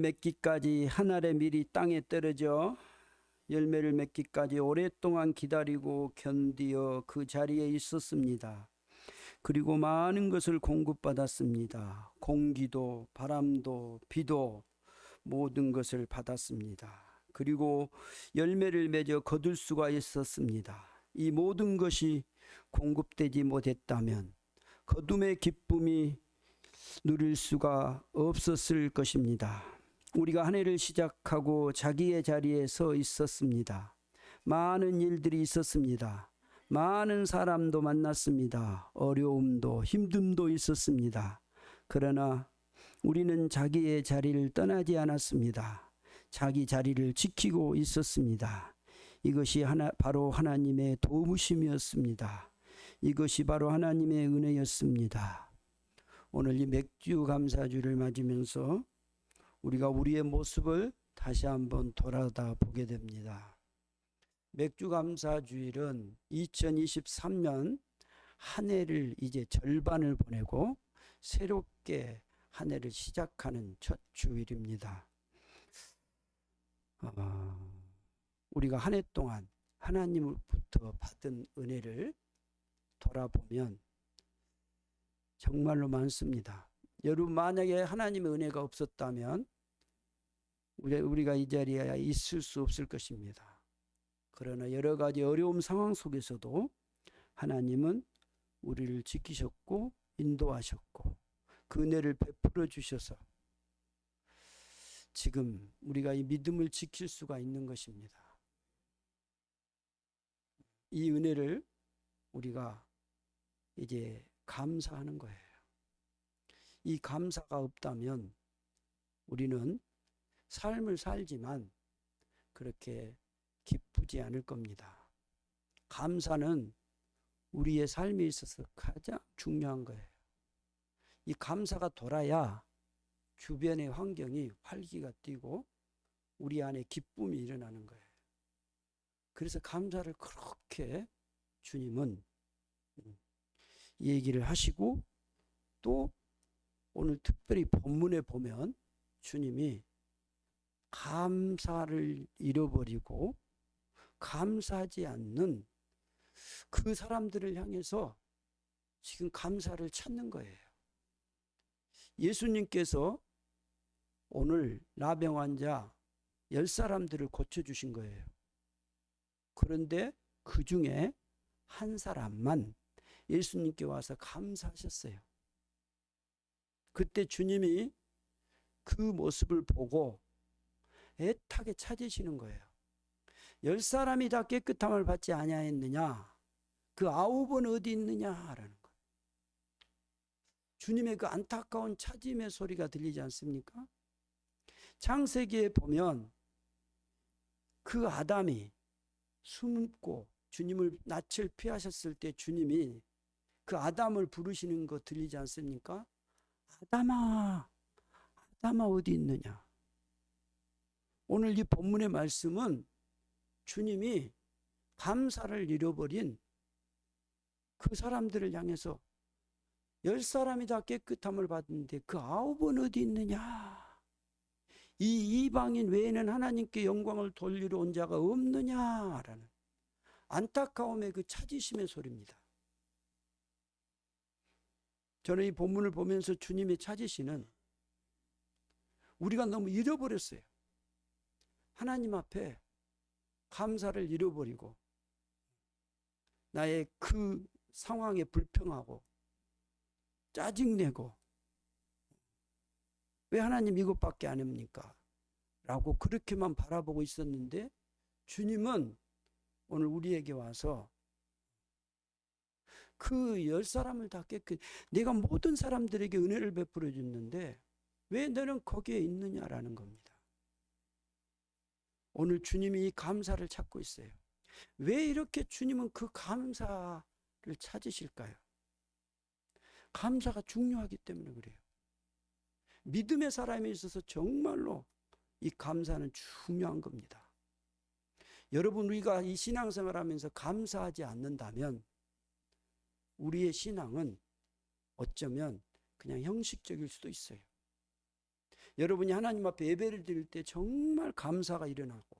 맺기까지 한 알의 밀이 땅에 떨어져 열매를 맺기까지 오랫동안 기다리고 견디어 그 자리에 있었습니다. 그리고 많은 것을 공급받았습니다. 공기도 바람도 비도 모든 것을 받았습니다. 그리고 열매를 맺어 거둘 수가 있었습니다. 이 모든 것이 공급되지 못했다면 거둠의 기쁨이 누릴 수가 없었을 것입니다. 우리가 한 해를 시작하고 자기의 자리에 서 있었습니다. 많은 일들이 있었습니다. 많은 사람도 만났습니다. 어려움도 힘듦도 있었습니다. 그러나 우리는 자기의 자리를 떠나지 않았습니다. 자기 자리를 지키고 있었습니다. 이것이 바로 하나님의 도우심이었습니다. 이것이 바로 하나님의 은혜였습니다. 오늘 이 맥주 감사주를 맞으면서 우리가 우리의 모습을 다시 한번 돌아다 보게 됩니다. 맥주 감사주일은 2023년 한 해를 이제 절반을 보내고 새롭게 한 해를 시작하는 첫 주일입니다. 우리가 한 해 동안 하나님으로부터 받은 은혜를 돌아보면 정말로 많습니다. 여러분, 만약에 하나님의 은혜가 없었다면 우리가 이 자리에 있을 수 없을 것입니다. 그러나 여러 가지 어려움 상황 속에서도 하나님은 우리를 지키셨고 인도하셨고 그 은혜를 베풀어 주셔서 지금 우리가 이 믿음을 지킬 수가 있는 것입니다. 이 은혜를 우리가 이제 감사하는 거예요. 이 감사가 없다면 우리는 삶을 살지만 그렇게 기쁘지 않을 겁니다. 감사는 우리의 삶에 있어서 가장 중요한 거예요. 이 감사가 돌아야 주변의 환경이 활기가 띠고 우리 안에 기쁨이 일어나는 거예요. 그래서 감사를 그렇게 주님은 얘기를 하시고, 또 오늘 특별히 본문에 보면 주님이 감사를 잃어버리고 감사하지 않는 그 사람들을 향해서 지금 감사를 찾는 거예요. 예수님께서 오늘 나병 환자 10사람들을 고쳐주신 거예요. 그런데 그 중에 한 사람만 예수님께 와서 감사하셨어요. 그때 주님이 그 모습을 보고 애타게 찾으시는 거예요. 10사람이 다 깨끗함을 받지 아니하였느냐? 그 9은 어디 있느냐라는 거예요. 주님의 그 안타까운 찾음의 소리가 들리지 않습니까? 창세기에 보면 그 아담이 숨고 주님을 낯을 피하셨을 때 주님이 그 아담을 부르시는 거 들리지 않습니까? 아담아, 아담아 어디 있느냐? 오늘 이 본문의 말씀은 주님이 감사를 잃어버린 그 사람들을 향해서 10사람이 다 깨끗함을 받는데 그 9은 어디 있느냐? 이 이방인 외에는 하나님께 영광을 돌리러 온 자가 없느냐라는 안타까움의 그 찾으심의 소리입니다. 저는 이 본문을 보면서 주님의 찾으시는 우리가 너무 잃어버렸어요. 하나님 앞에 감사를 잃어버리고 나의 그 상황에 불평하고 짜증내고 왜 하나님 이것밖에 안 합니까? 라고 그렇게만 바라보고 있었는데 주님은 오늘 우리에게 와서 그 10사람을 다 내가 모든 사람들에게 은혜를 베풀어 줬는데 왜 너는 거기에 있느냐라는 겁니다. 오늘 주님이 이 감사를 찾고 있어요. 왜 이렇게 주님은 그 감사를 찾으실까요? 감사가 중요하기 때문에 그래요. 믿음의 사람에 있어서 정말로 이 감사는 중요한 겁니다. 여러분, 우리가 이 신앙생활 하면서 감사하지 않는다면 우리의 신앙은 어쩌면 그냥 형식적일 수도 있어요. 여러분이 하나님 앞에 예배를 드릴 때 정말 감사가 일어나고,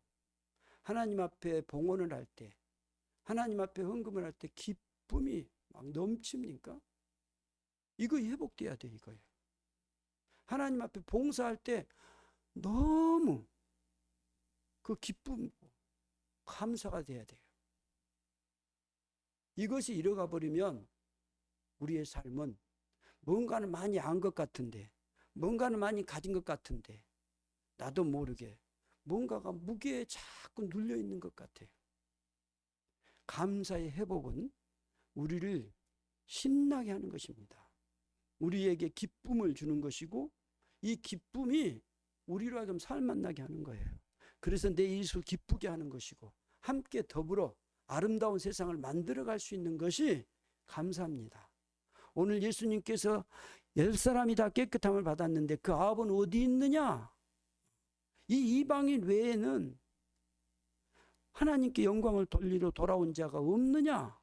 하나님 앞에 봉헌을 할 때, 하나님 앞에 헌금을 할 때 기쁨이 막 넘칩니까? 이거 회복돼야 돼, 이거예요. 하나님 앞에 봉사할 때 너무 그 기쁨, 감사가 돼야 돼요. 이것이 이뤄가 버리면 우리의 삶은 뭔가는 많이 안 것 같은데, 뭔가는 많이 가진 것 같은데, 나도 모르게 뭔가가 무게에 자꾸 눌려 있는 것 같아요. 감사의 회복은 우리를 신나게 하는 것입니다. 우리에게 기쁨을 주는 것이고, 이 기쁨이 우리로 하여금 삶만 나게 하는 거예요. 그래서 내 이웃을 기쁘게 하는 것이고, 함께 더불어 아름다운 세상을 만들어갈 수 있는 것이 감사합니다. 오늘 예수님께서 10사람이 다 깨끗함을 받았는데 그 9은 어디 있느냐? 이 이방인 외에는 하나님께 영광을 돌리러 돌아온 자가 없느냐?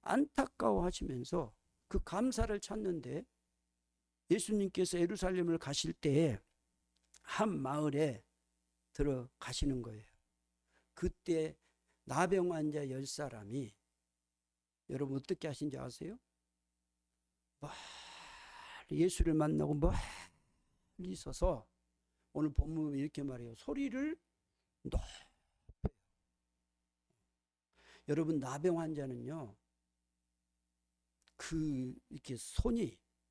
안타까워하시면서 그 감사를 찾는데, 예수님께서 예루살렘을 가실 때 한 마을에 들어가시는 거예요. 그때 나병 환자 10사람이, 여러분 어떻게 하신지 아세요? 예수를 만나고 멀리 서서, 오늘 본문에 이렇게 말해요. 소리를 높여요. 여러분, 나병 환자는요, 이렇게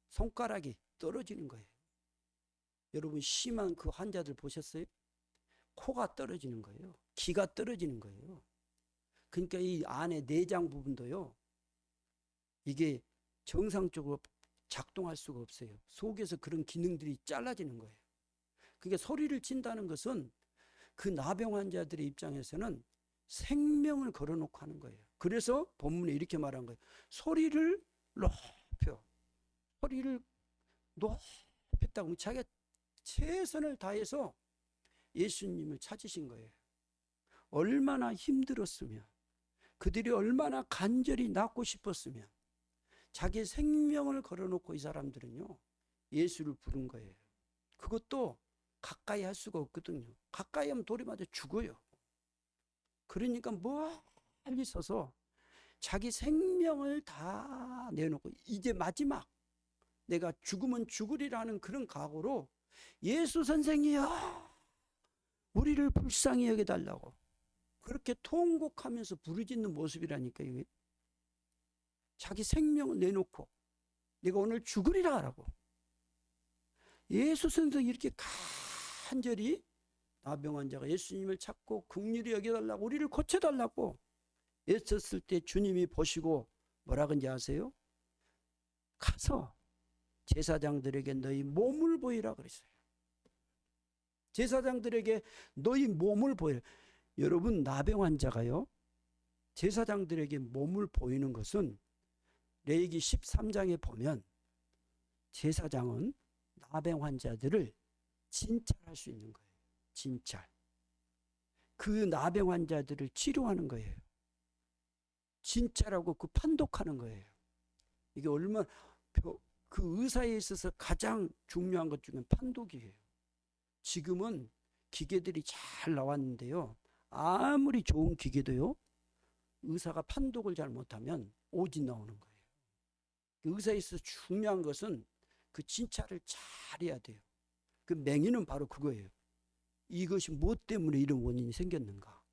손가락이 떨어지는 거예요. 여러분, 심한 그 환자들 보셨어요? 코가 떨어지는 거예요. 기가 떨어지는 거예요. 그러니까 이 안에 내장 부분도요, 이게 정상적으로 작동할 수가 없어요. 속에서 그런 기능들이 잘라지는 거예요. 그러니까 소리를 친다는 것은 그 나병 환자들의 입장에서는 생명을 걸어놓고 하는 거예요. 그래서 본문에 이렇게 말한 거예요. 소리를 높여. 소리를 높였다고 자기가 최선을 다해서 예수님을 찾으신 거예요. 얼마나 힘들었으면, 그들이 얼마나 간절히 낳고 싶었으면 자기 생명을 걸어놓고 이 사람들은요, 예수를 부른 거예요. 그것도 가까이 할 수가 없거든요. 가까이 하면 돌이 맞아 죽어요. 그러니까 멀리 서서 자기 생명을 다 내놓고, 이제 마지막 내가 죽으면 죽으리라는 그런 각오로, 예수 선생이여 우리를 불쌍히 여겨달라고 그렇게 통곡하면서 부르짖는 모습이라니까요. 자기 생명을 내놓고 내가 오늘 죽으리라 하라고. 예수 선생이 이렇게 간절히 나병 환자가 예수님을 찾고 긍휼히 여겨달라고, 우리를 고쳐달라고 애썼을 때 주님이 보시고 뭐라 그런지 아세요? 가서 제사장들에게 너희 몸을 보이라 그랬어요. 제사장들에게 너희 몸을 보이라. 여러분, 나병 환자가요, 제사장들에게 몸을 보이는 것은 레위기 13장에 보면 제사장은 나병 환자들을 진찰할 수 있는 거예요. 진찰. 그 나병 환자들을 치료하는 거예요. 진찰하고 그 판독하는 거예요. 이게 얼마나 그 의사에 있어서 가장 중요한 것 중에 판독이에요. 지금은 기계들이 잘 나왔는데요, 아무리 좋은 기계도요, 의사가 판독을 잘 못하면 오진 나오는 거예요. 의사에 있어서 중요한 것은 그 진찰을 잘 해야 돼요. 그 맹의는 바로 그거예요. 이것이 무엇 때문에 이런 원인이 생겼는가,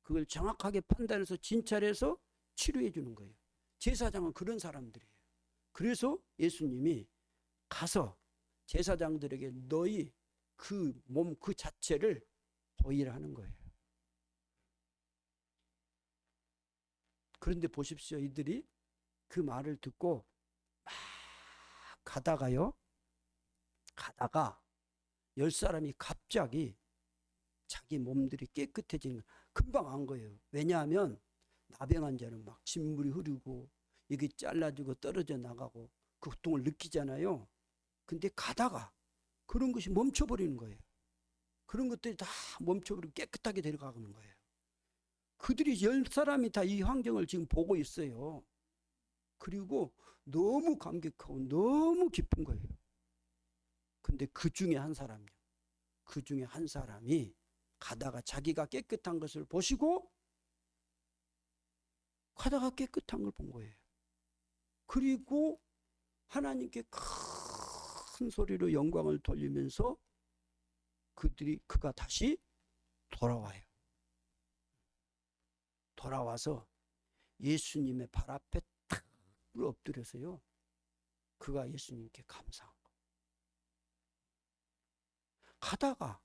그걸 정확하게 판단해서 진찰해서 치료해 주는 거예요. 제사장은 그런 사람들이에요. 그래서 예수님이 가서 제사장들에게 너희 그 몸 그 자체를 보이라 하는 거예요. 그런데 보십시오. 이들이 그 말을 듣고 막 가다가 10사람이 갑자기 자기 몸들이 깨끗해지는, 금방 안 거예요. 왜냐하면 나병 환자는 막 진물이 흐르고 이게 잘라지고 떨어져 나가고 그 고통을 느끼잖아요. 근데 가다가 그런 것이 멈춰버리는 거예요. 그런 것들이 다 멈춰버리고 깨끗하게 데려가는 거예요. 그들이 10사람이 다 이 환경을 지금 보고 있어요. 그리고 너무 감격하고 너무 기쁜 거예요. 근데 그 중에 한 사람이요, 그 중에 한 사람이 가다가 자기가 깨끗한 것을 보시고 가다가 깨끗한 걸 본 거예요. 그리고 하나님께 큰 소리로 영광을 돌리면서 그가 다시 돌아와요. 돌아와서 예수님의 발 앞에 탁 엎드려서요. 그가 예수님께 감사한 거. 가다가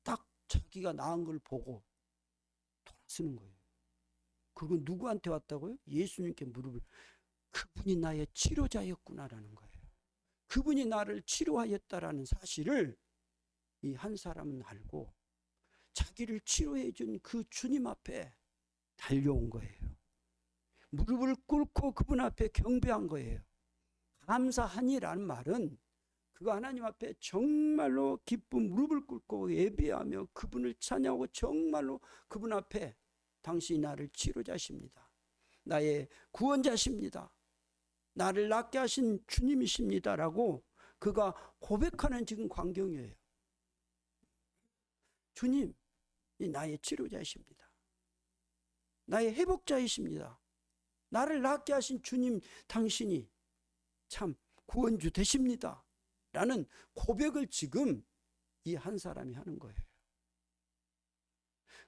딱 자기가 나은 걸 보고 돌아서는 거예요. 그건 누구한테 왔다고요? 예수님께 무릎을. 그분이 나의 치료자였구나라는 거예요. 그분이 나를 치료하였다라는 사실을 이 한 사람은 알고 자기를 치료해 준 그 주님 앞에 달려온 거예요. 무릎을 꿇고 그분 앞에 경배한 거예요. 감사하니라는 말은 그가 하나님 앞에 정말로 기쁜 무릎을 꿇고 예배하며 그분을 찬양하고 정말로 그분 앞에 당신이 나를 치료자십니다. 나의 구원자십니다. 나를 낫게 하신 주님이십니다라고 그가 고백하는 지금 광경이에요. 주님, 나의 치료자이십니다. 나의 회복자이십니다. 나를 낫게 하신 주님, 당신이 참 구원주 되십니다. 라는 고백을 지금 이 한 사람이 하는 거예요.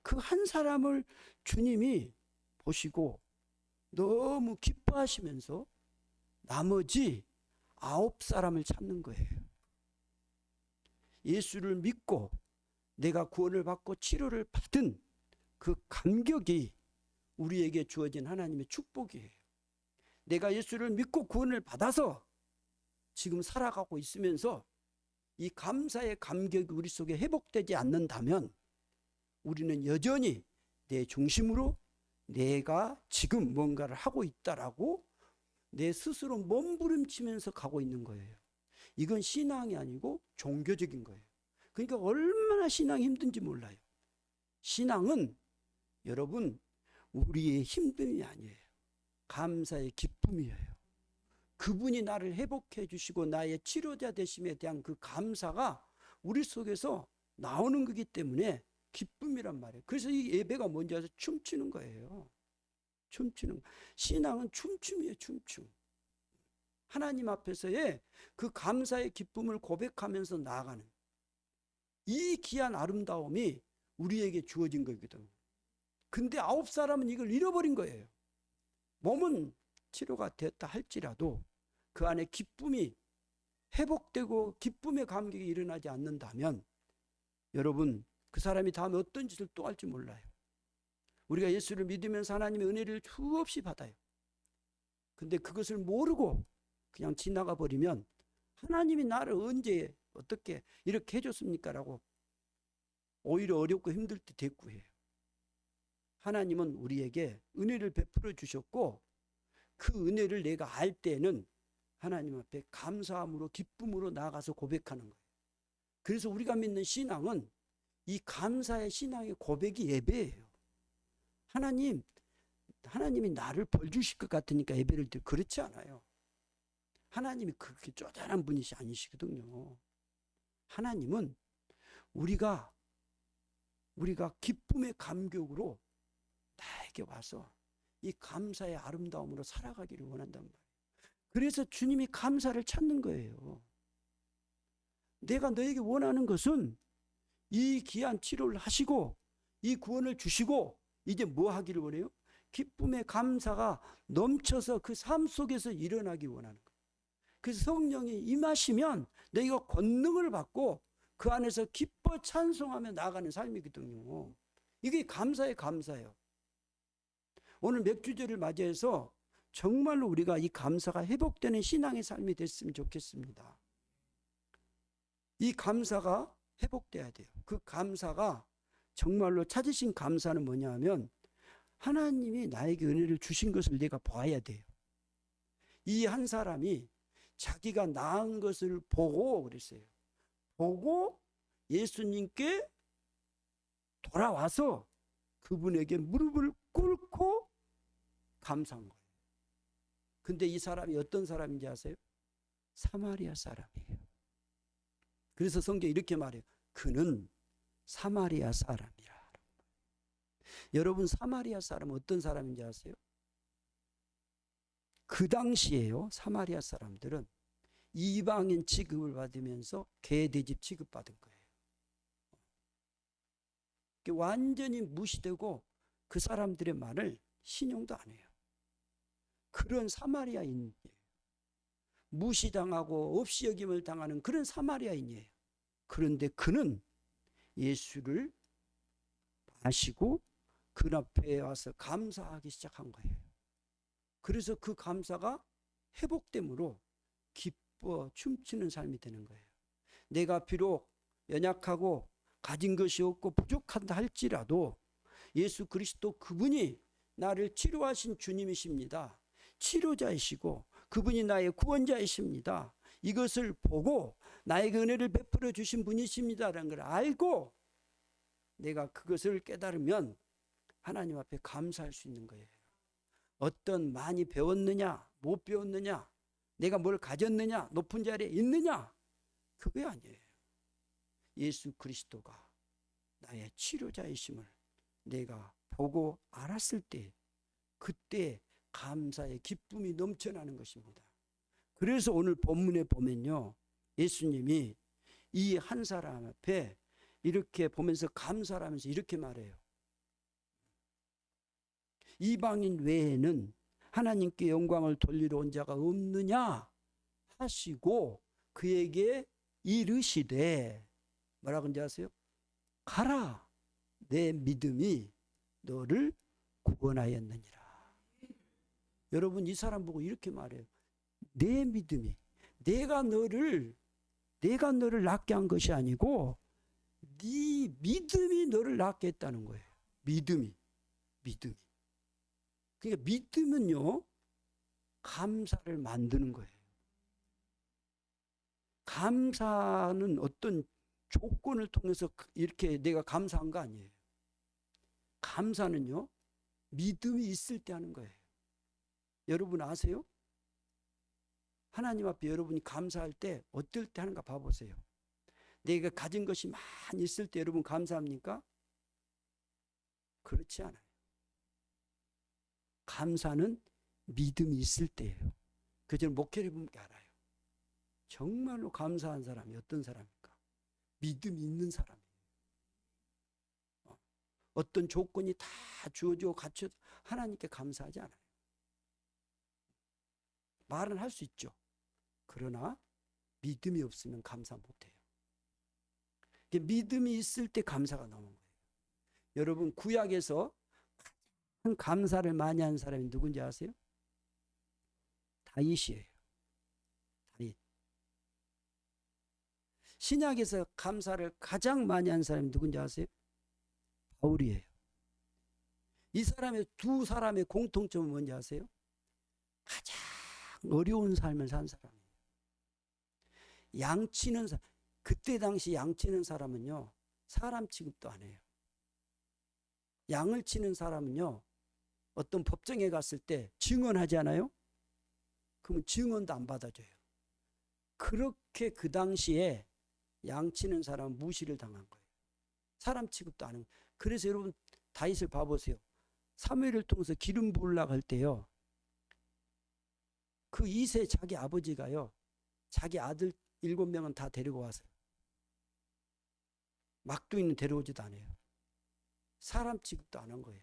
그 한 사람을 주님이 보시고 너무 기뻐하시면서 나머지 9사람을 찾는 거예요. 예수를 믿고 내가 구원을 받고 치료를 받은 그 감격이 우리에게 주어진 하나님의 축복이에요. 내가 예수를 믿고 구원을 받아서 지금 살아가고 있으면서 이 감사의 감격이 우리 속에 회복되지 않는다면 우리는 여전히 내 중심으로 내가 지금 뭔가를 하고 있다라고 내 스스로 몸부림치면서 가고 있는 거예요. 이건 신앙이 아니고 종교적인 거예요. 그러니까 얼마나 신앙이 힘든지 몰라요. 신앙은 여러분 우리의 힘듦이 아니에요. 감사의 기쁨이에요. 그분이 나를 회복해 주시고 나의 치료자 되심에 대한 그 감사가 우리 속에서 나오는 거기 때문에 기쁨이란 말이에요. 그래서 이 예배가 뭔지 아세요? 춤추는 거예요. 춤추는. 신앙은 춤춤이에요. 춤춤. 하나님 앞에서의 그 감사의 기쁨을 고백하면서 나아가는 이 귀한 아름다움이 우리에게 주어진 거거든요. 근데 9사람은 이걸 잃어버린 거예요. 몸은 치료가 됐다 할지라도 그 안에 기쁨이 회복되고 기쁨의 감격이 일어나지 않는다면 여러분 그 사람이 다음에 어떤 짓을 또 할지 몰라요. 우리가 예수를 믿으면서 하나님의 은혜를 수없이 받아요. 근데 그것을 모르고 그냥 지나가 버리면 하나님이 나를 언제 어떻게 이렇게 해줬습니까? 라고 오히려 어렵고 힘들 때 대꾸해요. 하나님은 우리에게 은혜를 베풀어 주셨고 그 은혜를 내가 알 때는 하나님 앞에 감사함으로 기쁨으로 나아가서 고백하는 거예요. 그래서 우리가 믿는 신앙은 이 감사의 신앙의 고백이 예배예요. 하나님이 나를 벌 주실 것 같으니까 예배를 드려. 그렇지 않아요. 하나님이 그렇게 쪼잔한 분이 아니시거든요. 하나님은 우리가 기쁨의 감격으로 나에게 와서 이 감사의 아름다움으로 살아가기를 원한단 말이에요. 그래서 주님이 감사를 찾는 거예요. 내가 너에게 원하는 것은 이 귀한 치료를 하시고 이 구원을 주시고 이제 뭐 하기를 원해요? 기쁨의 감사가 넘쳐서 그 삶 속에서 일어나기 원하는 거예요. 그래서 성령이 임하시면 너희가 권능을 받고 그 안에서 기뻐 찬송하며 나아가는 삶이거든요. 이게 감사의 감사예요. 오늘 맥주제를 맞이해서 정말로 우리가 이 감사가 회복되는 신앙의 삶이 됐으면 좋겠습니다. 이 감사가 회복돼야 돼요. 그 감사가 정말로 찾으신 감사는 뭐냐 하면 하나님이 나에게 은혜를 주신 것을 내가 봐야 돼요. 이 한 사람이 자기가 나은 것을 보고 그랬어요. 보고 예수님께 돌아와서 그분에게 무릎을 꿇고 감사한 거예요. 근데 이 사람이 어떤 사람인지 아세요? 사마리아 사람이에요. 그래서 성경이 이렇게 말해요. 그는 사마리아 사람이라. 여러분, 사마리아 사람은 어떤 사람인지 아세요? 그 당시에요, 사마리아 사람들은 이방인 취급을 받으면서 개돼지 취급받은 거예요. 완전히 무시되고 그 사람들의 말을 신용도 안 해요. 그런 사마리아인이에요. 무시당하고 없이 여김을 당하는 그런 사마리아인이에요. 그런데 그는 예수를 아시고 그 앞에 와서 감사하기 시작한 거예요. 그래서 그 감사가 회복됨으로 기뻐 춤추는 삶이 되는 거예요. 내가 비록 연약하고 가진 것이 없고 부족하다 할지라도 예수 그리스도 그분이 나를 치료하신 주님이십니다. 치료자이시고 그분이 나의 구원자이십니다. 이것을 보고 나에게 은혜를 베풀어 주신 분이십니다라는 걸 알고 내가 그것을 깨달으면 하나님 앞에 감사할 수 있는 거예요. 어떤 많이 배웠느냐 못 배웠느냐 내가 뭘 가졌느냐 높은 자리에 있느냐 그게 아니에요. 예수 그리스도가 나의 치료자이심을 내가 보고 알았을 때 그때 감사의 기쁨이 넘쳐나는 것입니다. 그래서 오늘 본문에 보면요, 예수님이 이 한 사람 앞에 이렇게 보면서 감사를 하면서 이렇게 말해요. 이방인 외에는 하나님께 영광을 돌리러 온 자가 없느냐 하시고 그에게 이르시되 뭐라고 하는지 아세요? 가라, 내 믿음이 너를 구원하였느니라. 여러분, 이 사람 보고 이렇게 말해요. 내 믿음이, 내가 너를 낫게 한 것이 아니고 네 믿음이 너를 낫게 했다는 거예요. 믿음이. 그러니까 믿음은요, 감사를 만드는 거예요. 감사는 어떤 조건을 통해서 이렇게 내가 감사한 거 아니에요. 감사는요, 믿음이 있을 때 하는 거예요. 여러분 아세요? 하나님 앞에 여러분이 감사할 때 어떨 때 하는가 봐보세요. 내가 가진 것이 많이 있을 때 여러분 감사합니까? 그렇지 않아요. 감사는 믿음이 있을 때예요. 그 전 목회를 보면 알아요. 정말로 감사한 사람이 어떤 사람입니까? 믿음이 있는 사람이에요. 어떤 조건이 다 주어지고 갖춰져 하나님께 감사하지 않아요. 말은 할 수 있죠. 그러나 믿음이 없으면 감사 못해요. 믿음이 있을 때 감사가 나오는 거예요. 여러분, 구약에서 가장 감사를 많이 한 사람이 누군지 아세요? 다윗이에요. 다윗. 신약에서 감사를 가장 많이 한 사람이 누군지 아세요? 바울이에요. 이 사람의 두 사람의 공통점은 뭔지 아세요? 가장 어려운 삶을 산 사람이에요. 양치는 사람. 그때 당시 양치는 사람은요, 사람 취급도 안 해요. 양을 치는 사람은요, 어떤 법정에 갔을 때 증언하지 않아요? 그러면 증언도 안 받아줘요. 그렇게 그 당시에 양치는 사람은 무시를 당한 거예요. 사람 취급도 안 해요. 그래서 여러분 다윗을 봐보세요. 사무엘을 통해서 기름 부으려고 할 때요, 그 이세 자기 아버지가요, 자기 아들 7명은 다 데리고 왔어요. 막둥이는 데려오지도 않아요. 사람 취급도 안 한 거예요.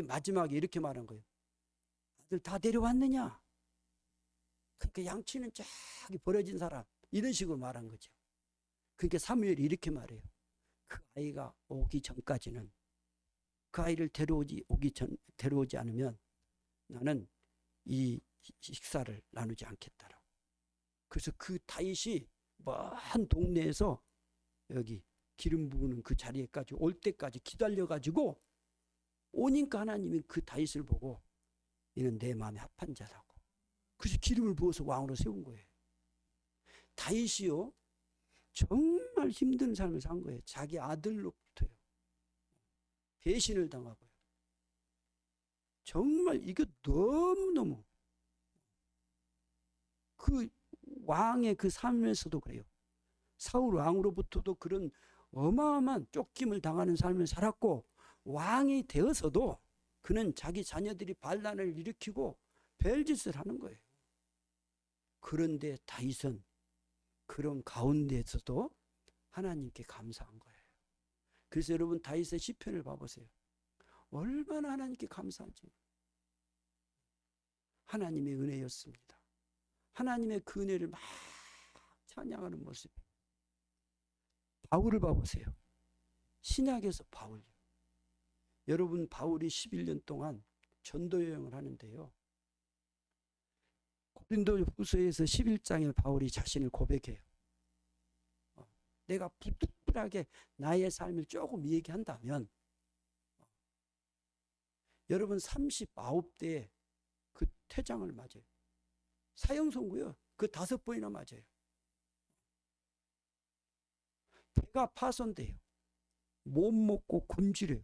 마지막에 이렇게 말한 거예요. 아들 다 데려왔느냐? 그러니까 양치는 저기 버려진 사람, 이런 식으로 말한 거죠. 그러니까 사무엘이 이렇게 말해요. 그 아이가 오기 전까지는, 그 아이를 데려오지 않으면 나는 이 식사를 나누지 않겠다라고. 그래서 그 다윗이 먼 동네에서 여기 기름 부으는 그 자리에까지 올 때까지 기다려가지고 오니까 하나님이 그 다윗을 보고 이는 내 마음에 합한 자라고. 그래서 기름을 부어서 왕으로 세운 거예요. 다윗이요, 정말 힘든 삶을 산 거예요. 자기 아들로부터요, 배신을 당하고요. 정말 이게 너무너무 그 왕의 그 삶에서도 그래요. 사울 왕으로부터도 그런 어마어마한 쫓김을 당하는 삶을 살았고 왕이 되어서도 그는 자기 자녀들이 반란을 일으키고 별짓을 하는 거예요. 그런데 다윗은 그런 가운데에서도 하나님께 감사한 거예요. 그래서 여러분 다윗의 시편을 봐보세요. 얼마나 하나님께 감사한지. 하나님의 은혜였습니다. 하나님의 그 은혜를 막 찬양하는 모습. 바울을 봐보세요. 신약에서 바울. 여러분 바울이 11년 동안 전도 여행을 하는데요. 고린도후서에서 11장에 바울이 자신을 고백해요. 내가 부득불하게 나의 삶을 조금 얘기한다면 여러분 39대에 그 퇴장을 맞아요. 사형선고요. 그 5번이나 맞아요. 배가 파손돼요. 못 먹고 굶주려요.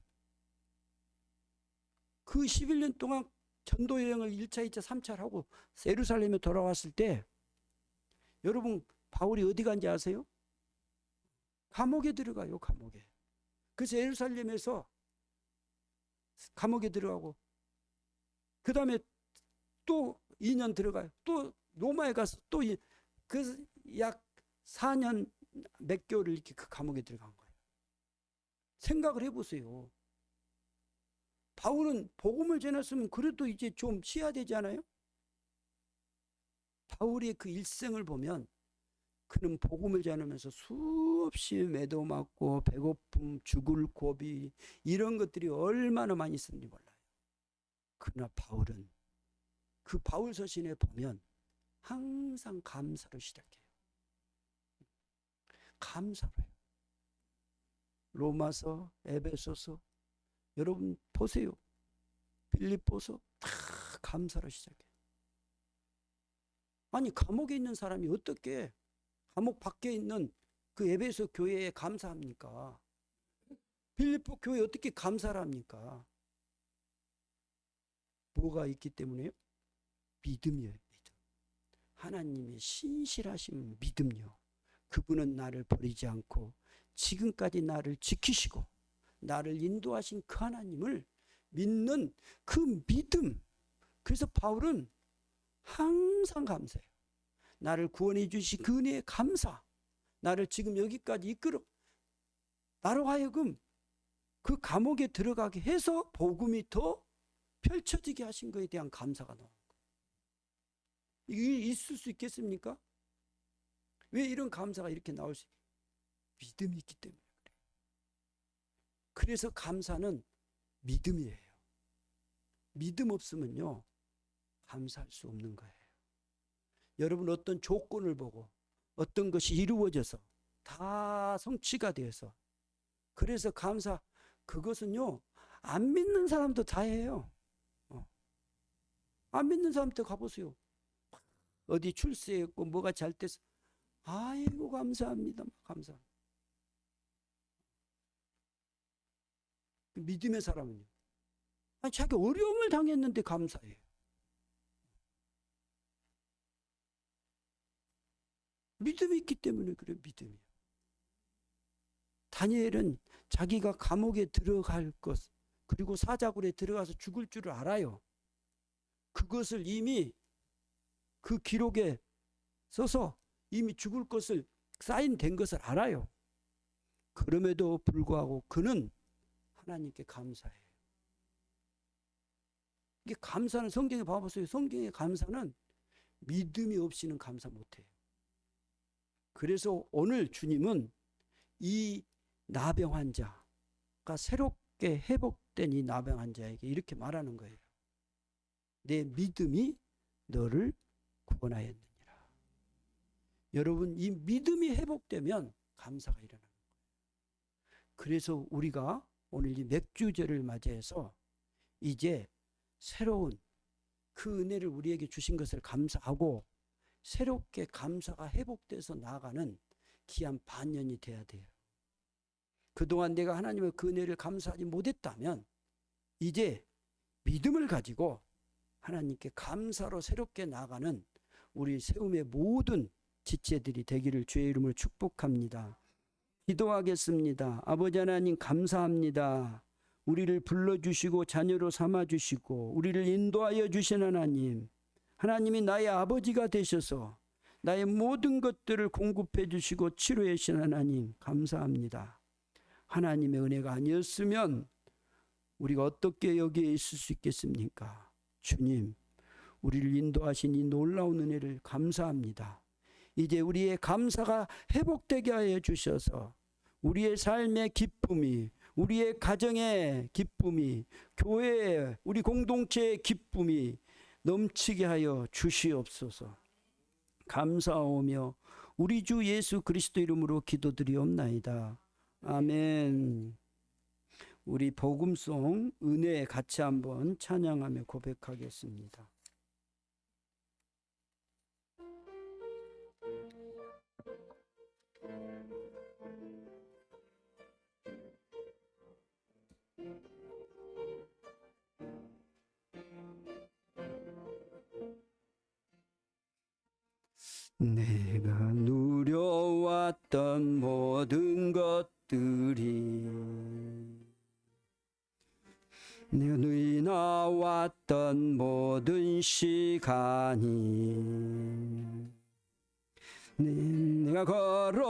그 11년 동안 전도 여행을 1차, 2차, 3차를 하고 예루살렘에 돌아왔을 때 여러분 바울이 어디 간지 아세요? 감옥에 들어가요. 감옥에. 그래서 예루살렘에서 감옥에 들어가고 그 다음에 또 2년 들어가요. 또 로마에 가서 또 그 약 4년 몇 개월을 이렇게 그 감옥에 들어간 거예요. 생각을 해보세요. 바울은 복음을 전했으면 그래도 이제 좀 쉬어야 되지 않아요? 바울의 그 일생을 보면 그는 복음을 전하면서 수없이 매도 맞고 배고픔, 죽을 고비 이런 것들이 얼마나 많이 있었는지 몰라요. 그러나 바울은 그 바울 서신에 보면 항상 감사로 시작해요. 감사로 해요. 로마서, 에베소서 여러분 보세요. 빌립보서 다 감사로 시작해요. 아니 감옥에 있는 사람이 어떻게 감옥 밖에 있는 그 에베소 교회에 감사합니까? 빌립보 교회에 어떻게 감사를 합니까? 뭐가 있기 때문에요? 믿음이에요. 믿음. 하나님의 신실하신 믿음요. 그분은 나를 버리지 않고 지금까지 나를 지키시고 나를 인도하신 그 하나님을 믿는 그 믿음. 그래서 바울은 항상 감사해요. 나를 구원해 주신 그 은혜에 감사. 나를 지금 여기까지 이끌어 나로 하여금 그 감옥에 들어가게 해서 복음이 더 펼쳐지게 하신 것에 대한 감사가 나오는 거예요. 이게 있을 수 있겠습니까? 왜 이런 감사가 이렇게 나올 수 있어요? 믿음이 있기 때문에 그래요. 그래서 감사는 믿음이에요. 믿음 없으면요 감사할 수 없는 거예요. 여러분 어떤 조건을 보고 어떤 것이 이루어져서 다 성취가 되어서 그래서 감사 그것은요 안 믿는 사람도 다 해요. 안 믿는 사람한테 가보세요. 어디 출세했고 뭐가 잘 돼서 아이고 감사합니다. 감사합니다. 믿음의 사람은요. 아니, 자기 어려움을 당했는데 감사해요. 믿음이 있기 때문에 그래요. 믿음이요. 다니엘은 자기가 감옥에 들어갈 것 그리고 사자굴에 들어가서 죽을 줄을 알아요. 그것을 이미 그 기록에 써서 이미 죽을 것을 사인된 것을 알아요. 그럼에도 불구하고 그는 하나님께 감사해요. 이게 감사는 성경에 봐보세요. 성경의 감사는 믿음이 없이는 감사 못해요. 그래서 오늘 주님은 이 나병 환자가 새롭게 회복된 이 나병 환자에게 이렇게 말하는 거예요. 내 믿음이 너를 구원하였느니라. 여러분 이 믿음이 회복되면 감사가 일어나는 거예요. 그래서 우리가 오늘 이 맥주제를 맞이해서 이제 새로운 그 은혜를 우리에게 주신 것을 감사하고 새롭게 감사가 회복돼서 나아가는 귀한 반년이 돼야 돼요. 그동안 내가 하나님의 그 은혜를 감사하지 못했다면 이제 믿음을 가지고 하나님께 감사로 새롭게 나아가는 우리 세움의 모든 지체들이 되기를 주의 이름으로 축복합니다. 기도하겠습니다. 아버지 하나님 감사합니다. 우리를 불러주시고 자녀로 삼아주시고 우리를 인도하여 주신 하나님, 하나님이 나의 아버지가 되셔서 나의 모든 것들을 공급해 주시고 치료해 주신 하나님 감사합니다. 하나님의 은혜가 아니었으면 우리가 어떻게 여기에 있을 수 있겠습니까? 주님, 우리를 인도하신 이 놀라운 은혜를 감사합니다. 이제 우리의 감사가 회복되게 하여 주셔서 우리의 삶의 기쁨이, 우리의 가정의 기쁨이, 교회의 우리 공동체의 기쁨이 넘치게 하여 주시옵소서. 감사하오며 우리 주 예수 그리스도 이름으로 기도드리옵나이다. 아멘. 우리 복음송 은혜 같이 한번 찬양하며 고백하겠습니다. 내가 누려왔던 모든 것들이, 내가 누려왔던 모든 시간이, 내가 걸어